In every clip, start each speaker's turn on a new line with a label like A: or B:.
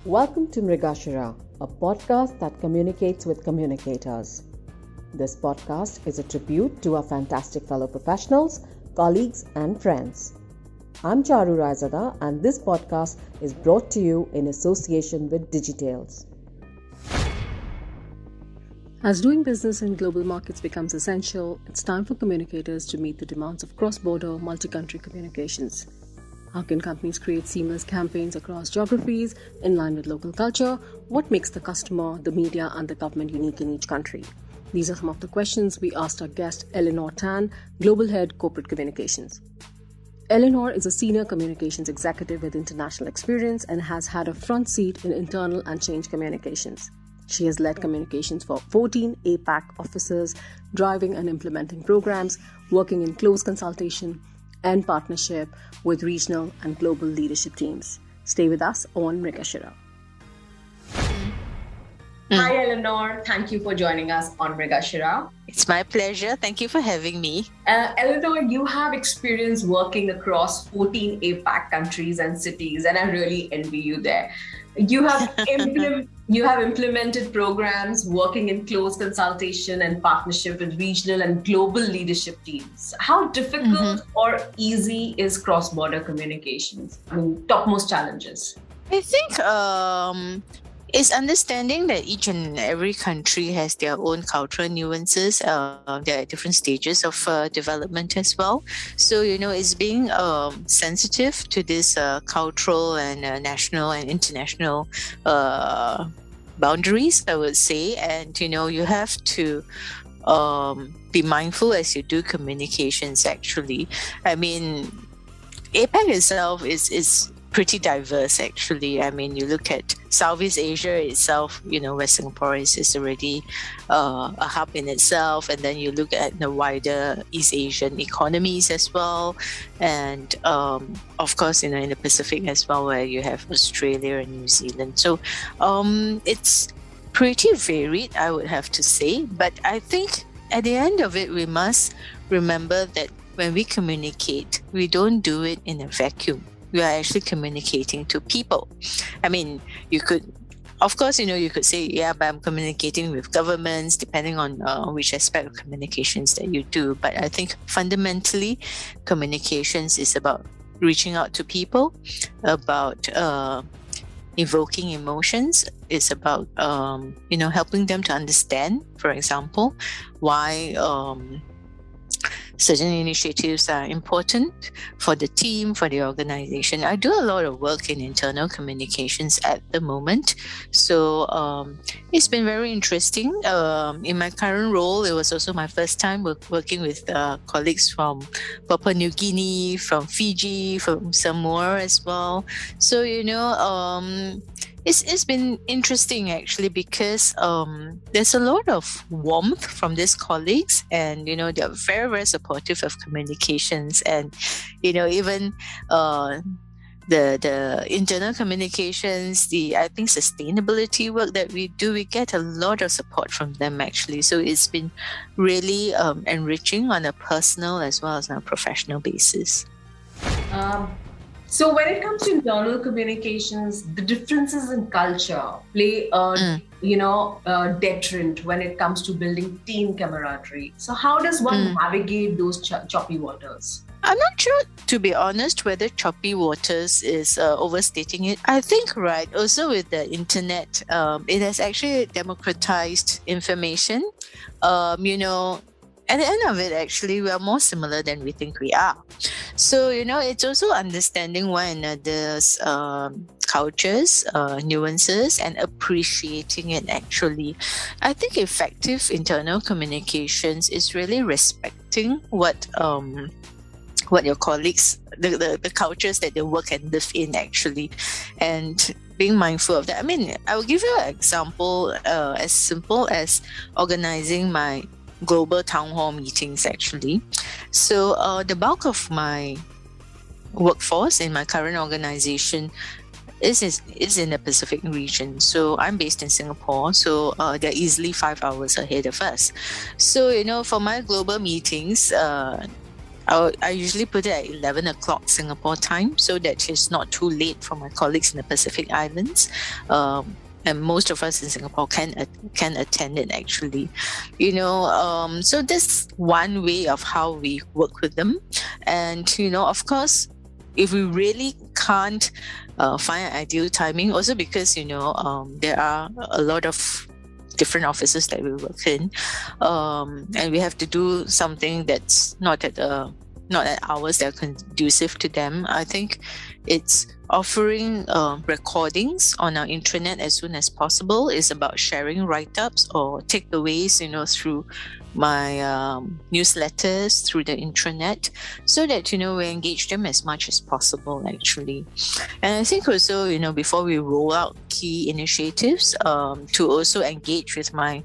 A: Welcome to Mrigashira, a podcast that communicates with communicators. This podcast is a tribute to our fantastic fellow professionals, colleagues, and friends. I'm Charu Raizada, and this podcast is brought to you in association with Digitales. As doing business in global markets becomes essential, it's time for communicators to meet the demands of cross-border, multi-country communications. How can companies create seamless campaigns across geographies in line with local culture? What makes the customer, the media, and the government unique in each country? These are some of the questions we asked our guest, Eleanor Tan, Global Head Corporate Communications. Eleanor is a senior communications executive with international experience and has had a front seat in internal and change communications. She has led communications for 14 APAC offices, driving and implementing programs, working in close consultation and partnership with regional and global leadership teams. Stay with us on Mrigashira. Hi, Eleanor. Thank you for joining us on Mrigashira.
B: It's my pleasure. Thank you for having me.
A: Eleanor, you have experience working across 14 APAC countries and cities, and I really envy you there. You have implemented programs working in close consultation and partnership with regional and global leadership teams. How difficult or easy is cross-border communications? Topmost challenges.
B: I think it's understanding that each and every country has their own cultural nuances. There are different stages of development as well. So, it's being sensitive to this cultural and national and international boundaries, I would say. And, you have to be mindful as you do communications, actually. I mean, APAC itself is pretty diverse, actually. I mean, you look at Southeast Asia itself, where Singapore is already a hub in itself, and then you look at the wider East Asian economies as well, and of course, in the Pacific as well, where you have Australia and New Zealand. So it's pretty varied, I would have to say. But I think at the end of it, we must remember that when we communicate, we don't do it in a vacuum. We are actually communicating to people. I mean, you could, of course, you could say, yeah, but I'm communicating with governments, depending on which aspect of communications that you do. But I think fundamentally, communications is about reaching out to people, about evoking emotions. It's about, helping them to understand, for example, why certain initiatives are important for the team, for the organization. I do a lot of work in internal communications at the moment. So it's been very interesting. In my current role, it was also my first time working with colleagues from Papua New Guinea, from Fiji, from Samoa as well. So, it's been interesting, actually, because there's a lot of warmth from these colleagues, and they're very, very supportive of communications, and even the internal communications, I think sustainability work that we do, we get a lot of support from them, actually. So it's been really enriching on a personal as well as on a professional basis.
A: So when it comes to internal communications, the differences in culture play a deterrent when it comes to building team camaraderie. So how does one navigate those choppy waters?
B: I'm not sure, to be honest, whether choppy waters is overstating it. I think, right, also with the internet, it has actually democratized information. At the end of it, actually, we are more similar than we think we are. So, it's also understanding one another's cultures, nuances, and appreciating it, actually. I think effective internal communications is really respecting what your colleagues, the cultures that they work and live in, actually, and being mindful of that. I mean, I will give you an example as simple as organizing my global town hall meetings, actually. So the bulk of my workforce in my current organization is in the Pacific region. So I'm based in Singapore, so they're easily 5 hours ahead of us. So for my global meetings, I usually put it at 11 o'clock Singapore time so that it's not too late for my colleagues in the Pacific Islands. And most of us in Singapore can attend it actually. So this one way of how we work with them. And, of course, if we really can't find an ideal timing, also because, there are a lot of different offices that we work in, and we have to do something that's not at hours that are conducive to them. I think it's offering recordings on our intranet as soon as possible. Is about sharing write-ups or takeaways, through my newsletters, through the intranet, so that we engage them as much as possible actually. And I think also before we roll out key initiatives, to also engage with my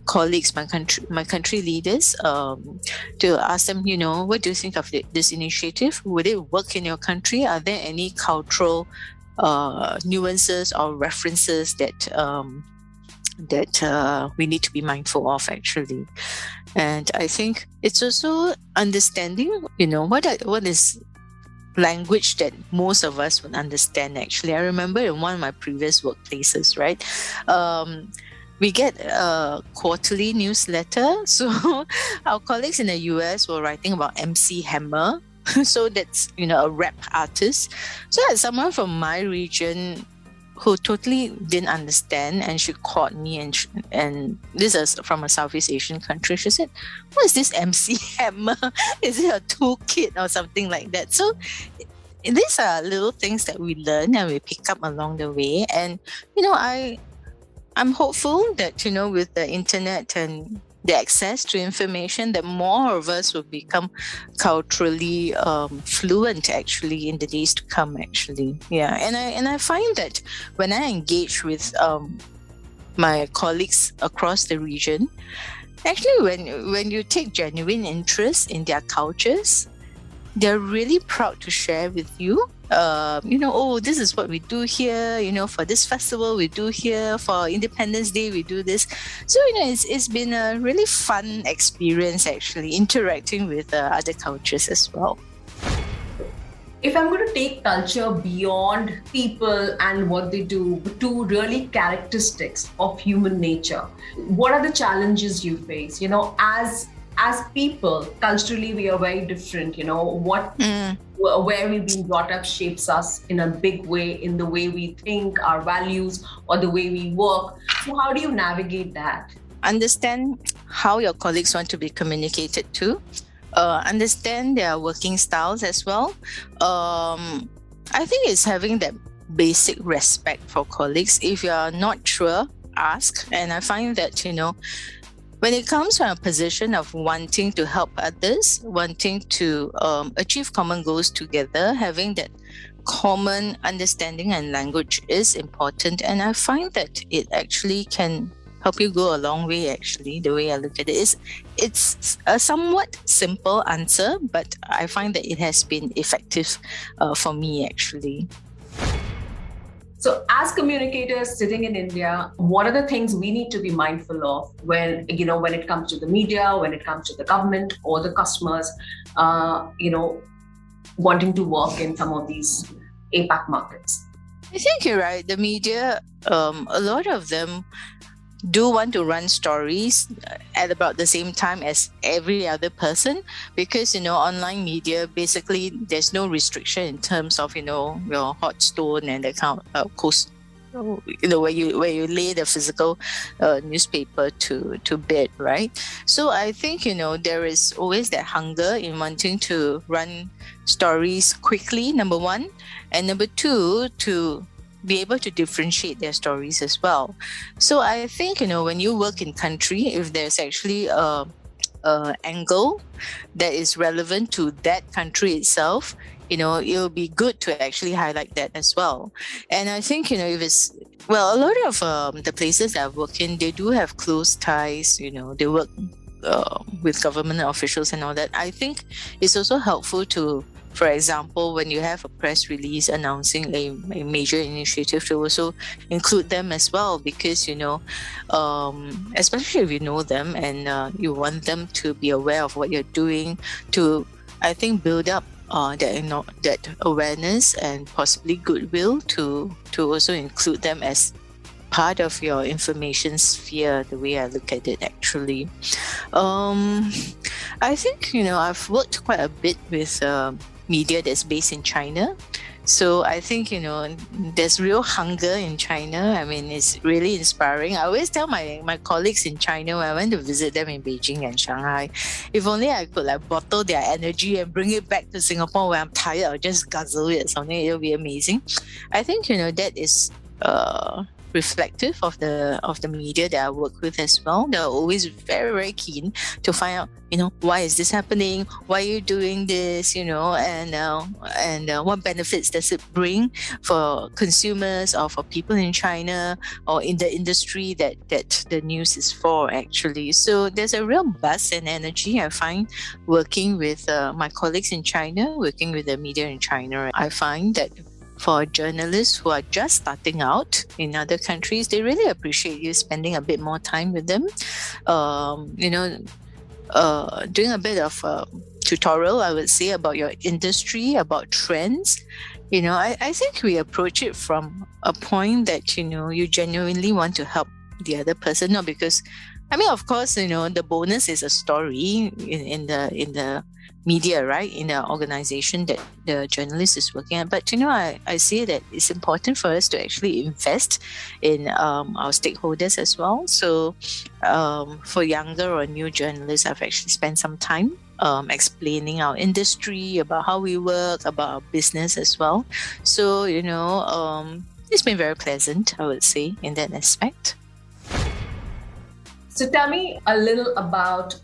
B: colleagues, my country leaders, to ask them, what do you think of this initiative? Would it work in your country? Are there any cultural nuances or references that we need to be mindful of actually? And I think it's also understanding, what is language that most of us would understand actually. I remember in one of my previous workplaces, right? We get a quarterly newsletter. So our colleagues in the US were writing about MC Hammer. So that's, a rap artist. So as someone from my region who totally didn't understand, and she called me and this is from a Southeast Asian country. She said, what is this MC Hammer? Is it a toolkit or something like that? So these are little things that we learn and we pick up along the way. And, I'm hopeful that, with the internet and the access to information, that more of us will become culturally fluent actually in the days to come actually. Yeah. And I find that when I engage with my colleagues across the region, actually when you take genuine interest in their cultures, they're really proud to share with you. This is what we do here, for this festival we do here, for Independence Day we do this. So, it's been a really fun experience actually, interacting with other cultures as well.
C: If I'm going to take culture beyond people and what they do to really characteristics of human nature, what are the challenges you face? As people, culturally, we are very different. Where we've been brought up shapes us in a big way, in the way we think, our values, or the way we work. So how do you navigate that?
B: Understand how your colleagues want to be communicated to. Understand their working styles as well. I think it's having that basic respect for colleagues. If you are not sure, ask. And I find that, when it comes from a position of wanting to help others, wanting to achieve common goals together, having that common understanding and language is important. And I find that it actually can help you go a long way, actually. The way I look at it is, it's a somewhat simple answer, but I find that it has been effective for me, actually.
C: So as communicators sitting in India, what are the things we need to be mindful of when it comes to the media, when it comes to the government or the customers, wanting to work in some of these APAC markets?
B: I think you're right. The media, a lot of them do want to run stories at about the same time as every other person, because online media, basically there's no restriction in terms of your hot stone and that kind of coast, where you lay the physical newspaper to bed, right? So I think there is always that hunger in wanting to run stories quickly, number one, and number two, to be able to differentiate their stories as well. So I think, when you work in country, if there's actually a angle that is relevant to that country itself, it'll be good to actually highlight that as well. And I think, if it's, a lot of the places that I've worked in, they do have close ties, they work with government officials and all that. I think it's also helpful to, for example, when you have a press release announcing a major initiative, to also include them as well, because, especially if you know them and you want them to be aware of what you're doing, to I think, build up that awareness and possibly goodwill to also include them as part of your information sphere, the way I look at it actually. I think, I've worked quite a bit with media that's based in China. So I think, there's real hunger in China. I mean, it's really inspiring. I always tell my colleagues in China when I went to visit them in Beijing and Shanghai, if only I could bottle their energy and bring it back to Singapore when I'm tired, I'll just guzzle it or something. It'll be amazing. I think, that is reflective of the media that I work with as well. They're always very, very keen to find out, why is this happening? Why are you doing this? And what benefits does it bring for consumers or for people in China or in the industry that the news is for actually. So there's a real buzz and energy I find working with my colleagues in China, working with the media in China. I find that for journalists who are just starting out in other countries, they really appreciate you spending a bit more time with them. Doing a bit of tutorial, I would say, about your industry, about trends. I think we approach it from a point that, you genuinely want to help the other person, not because, of course, the bonus is a story in the media, right, in the organization that the journalist is working at. But I see that it's important for us to actually invest in our stakeholders as well. So for younger or new journalists, I've actually spent some time explaining our industry, about how we work, about our business as well. So it's been very pleasant, I would say, in that aspect.
C: So tell me a little about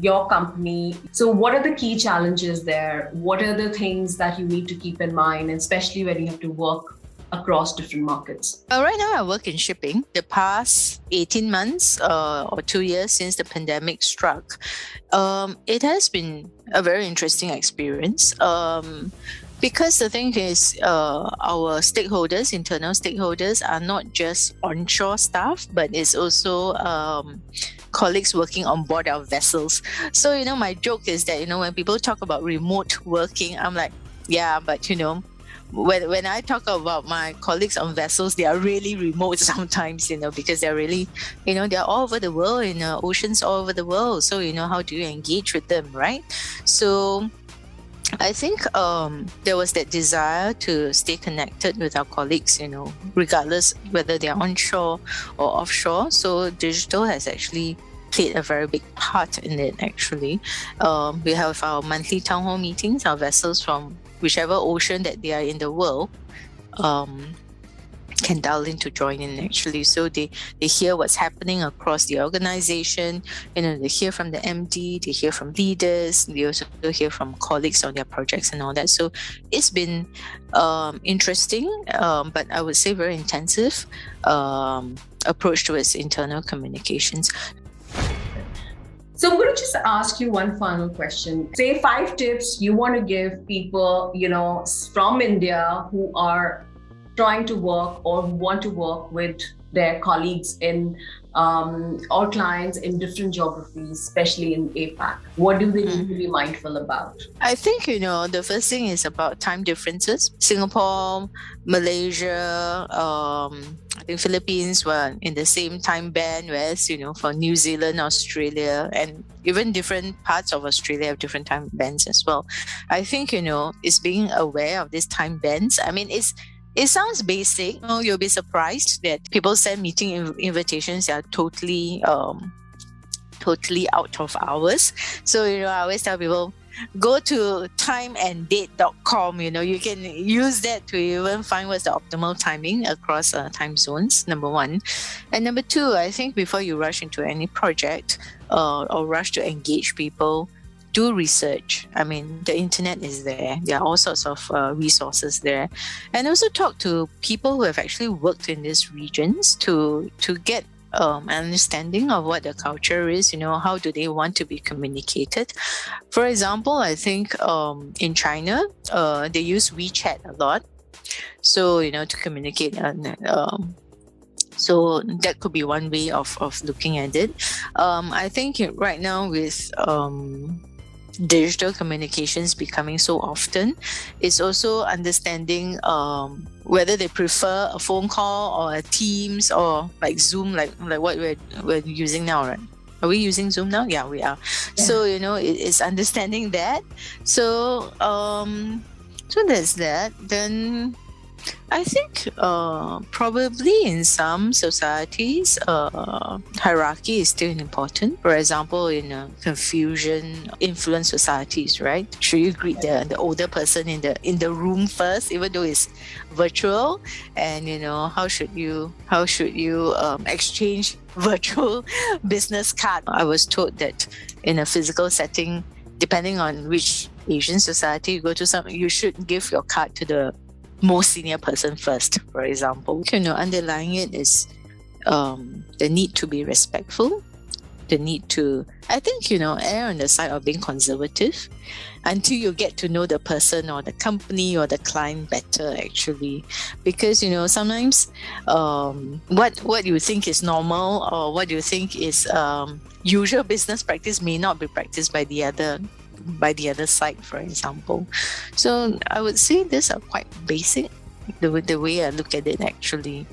C: your company. So what are the key challenges there? What are the things that you need to keep in mind, especially when you have to work across different markets?
B: Right now, I work in shipping. The past 18 months or 2 years since the pandemic struck, it has been a very interesting experience. Because the thing is, our stakeholders, internal stakeholders, are not just onshore staff, but it's also colleagues working on board our vessels. So, my joke is that, when people talk about remote working, I'm like, yeah, but, when I talk about my colleagues on vessels, they are really remote sometimes, because they're really, they're all over the world, in oceans all over the world. So, how do you engage with them, right? So I think there was that desire to stay connected with our colleagues, regardless whether they're onshore or offshore. So digital has actually played a very big part in it, actually. We have our monthly town hall meetings. Our vessels from whichever ocean that they are in the world can dial in to join in, actually. So they hear what's happening across the organization. They hear from the MD, they hear from leaders, they also hear from colleagues on their projects and all that. So it's been interesting, but I would say very intensive approach towards internal communications.
C: So I'm going to just ask you one final question. Say 5 tips you want to give people, from India who are trying to work or want to work with their colleagues in or clients in different geographies, especially in APAC. What do they need to be mindful about?
B: I think, the first thing is about time differences. Singapore, Malaysia, I think Philippines were in the same time band, whereas, for New Zealand, Australia, and even different parts of Australia have different time bands as well. I think, it's being aware of these time bands. I mean, it sounds basic. You'll be surprised that people send meeting invitations that are totally out of hours. So, I always tell people, go to timeanddate.com. You can use that to even find what's the optimal timing across time zones, number one. And number two, I think before you rush into any project or rush to engage people, do research. I mean, the internet is there. There are all sorts of resources there. And also talk to people who have actually worked in these regions to get an understanding of what the culture is, how do they want to be communicated. For example, I think in China, they use WeChat a lot. So, to communicate. So that could be one way of looking at it. I think right now with digital communications becoming so often, is also understanding whether they prefer a phone call or a Teams or like Zoom, like what we're using now, right? Are we using Zoom now? Yeah, we are. Yeah. So it's understanding that. So so there's that. Then I think probably in some societies, hierarchy is still important. For example, in confusion influenced societies, right? Should you greet the older person in the room first, even though it's virtual? And how should you exchange virtual business card? I was told that in a physical setting, depending on which Asian society you go to, you should give your card to the most senior person first, for example. Underlying it is the need to be respectful, the need to, I think, err on the side of being conservative until you get to know the person or the company or the client better, actually. Because, sometimes what you think is normal or what you think is usual business practice may not be practiced by the other side, for example. So I would say these are quite basic, the way I look at it, actually.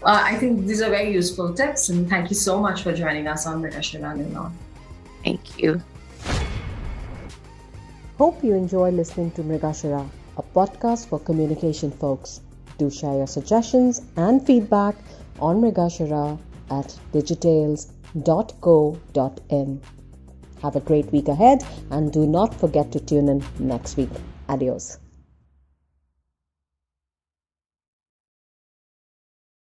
C: I think these are very useful tips, and thank you so much for joining us on Mrigashira, Eleanor.
B: Thank you.
A: Hope you enjoy listening to Mrigashira, a podcast for communication folks. Do share your suggestions and feedback on Mrigashira at digitales.co.in. Have a great week ahead, and do not forget to tune in next week. Adios.